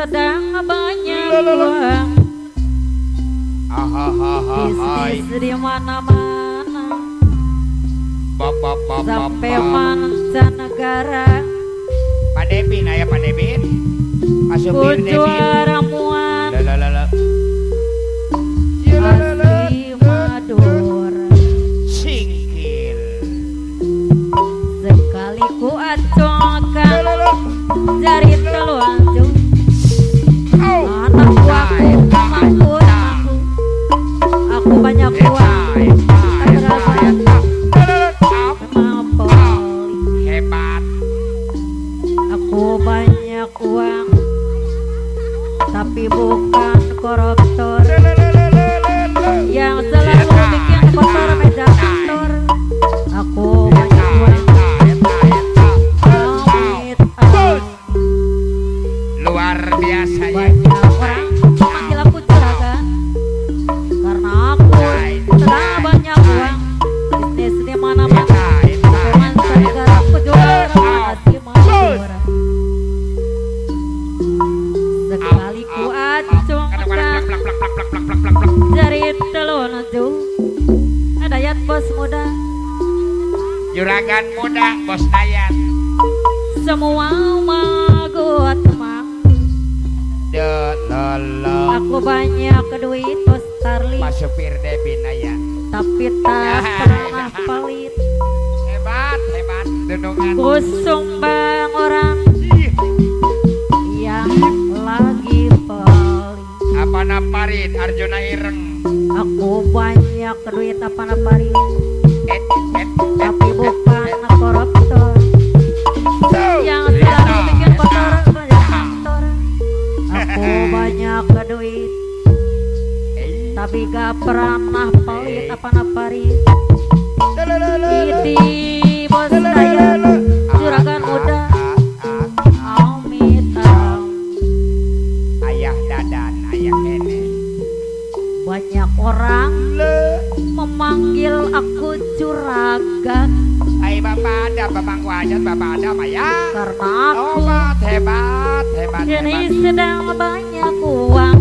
sedang banyak uang. Bisnis di mana-mana, sampai mancanegara. Pak Debin, ayah Pak Debin, masuk jual ramuan asli Madura. Singkil. Sekali ku acungkan jari telanjung, anak aku aku banyak uang, tak berapa memang poli. Hebat. Aku banyak uang, tapi bukan koruptor yang selalu bikin kotor meja kantor. Aku banyak uang, amit Luar biasa ya. banyak orang manggil aku juragan karena aku sedang banyak uang. Bisnis di mana-mana, mancanegara, aku juara masih Madura. Sekali ku acungkan jari telunjuk, Dayat bos muda, Juragan muda bos Dayat. semua magot mang. Aku banyak duit bos Starling, Pak Supir Debin ayah. tapi tak pernah pelit. Hebat, hebat. Denungan. Ku sumbang orang yang lagi pelit. Apa naparin Arjuna Ireng. Aku banyak duit apa napari, Et, tapi bukan koruptor yang selalu bikin kotor meja kantor. Aku banyak duit, tapi gak pernah pelit apa napari. Iti bos Dayat, juragan muda, amit Ayah Dadan, ayah Nene. banyak orang memanggil aku juragan Hai Bapak ada, Bapak Wajat, Bapak ada Maya. karena aku Hebat, hebat, ini hebat. sedang banyak uang.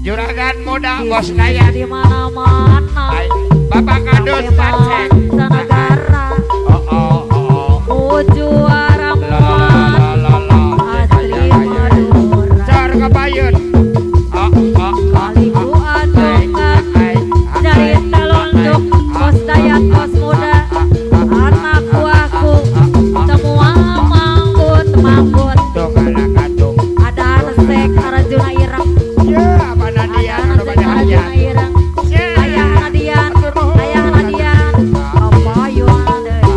Juragan muda bos Dayat. Di mana-mana, Hai, Bapak Kadus sampai Pansek. mancanegara, ku juara muat asli Madura. Cor kebayun. Kali ku acungkan jari telunjuk, bos Dayat bos muda, anakku aku semua manggut. Tuh anak katung. Ada resek Arjuna Ireng, Ya, apa Nadia ada anu resek banyak aja. Arjuna Ireng, ayah Nadian, apa yun deui.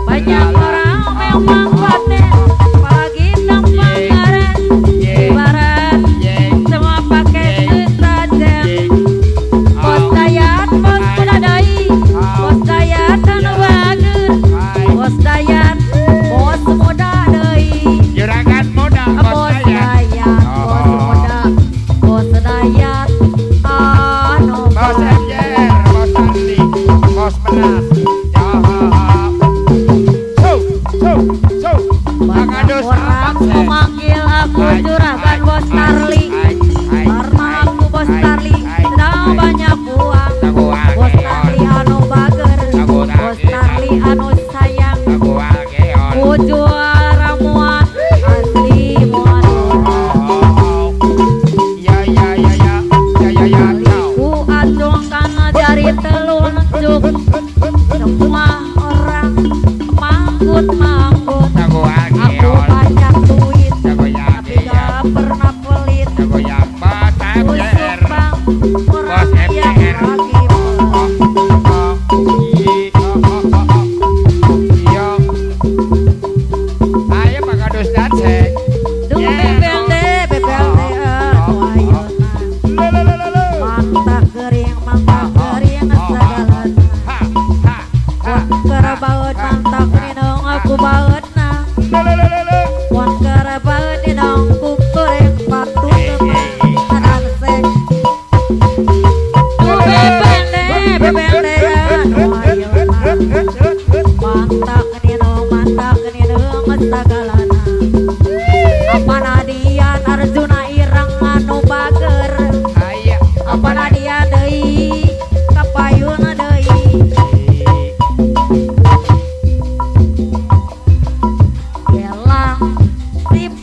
Banyak orang memang paten, apalagi Tampangaren, Barat, semua pakai deterjen. Bos Dayat, bos muda deui, bos Dayat anu bager, bos Dayat, bos muda deui. Juragan muda bos Bos Dayat. Dayat, bos muda, bos Dayat, anu Bos bager. MJR, bos Andi, bos Benas. Bang Banyak Adus orang memanggil aku juragan bos Starling karena aku bos Starling sedang banyak uang. Bos Starling anu bager, bos Starling anu sayang, ku juara muat asli Madura. Ku acungkan jari telunjuk, semua orang manggut. Aku banyak duit, tapi gak pernah pelit. Arjuna ireng anu bager Aya apana dia deui kapayuna deui gelang si